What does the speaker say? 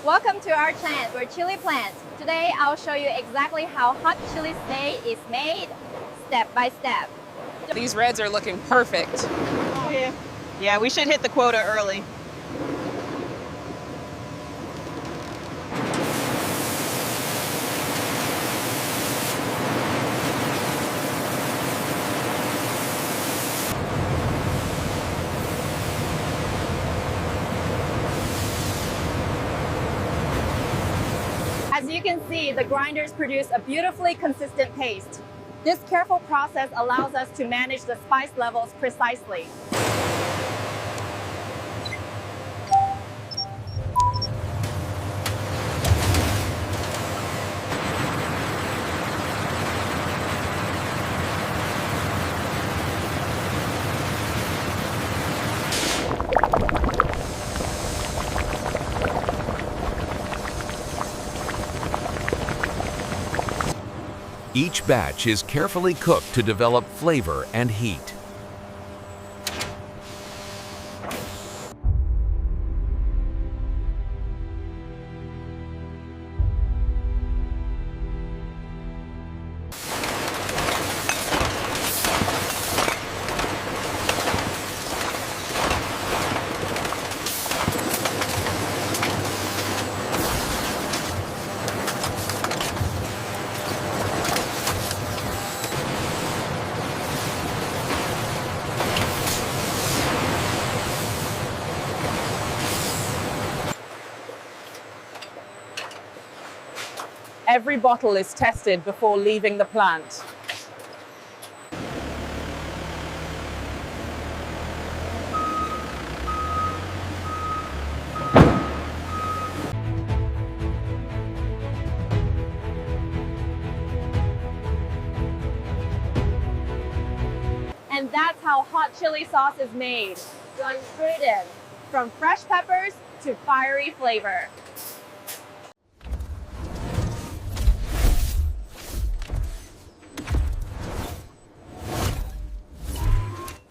Welcome to our channel, we're Chili Plants. Today I'll show you exactly how hot chili steak is made, step by step. These reds are looking perfect. Oh, yeah, we should hit the quota early. As you can see, the grinders produce a beautifully consistent paste. This careful process allows us to manage the spice levels precisely. Each batch is carefully cooked to develop flavor and heat. Every bottle is tested before leaving the plant. And that's how hot chili sauce is made, done straight in, from fresh peppers to fiery flavor.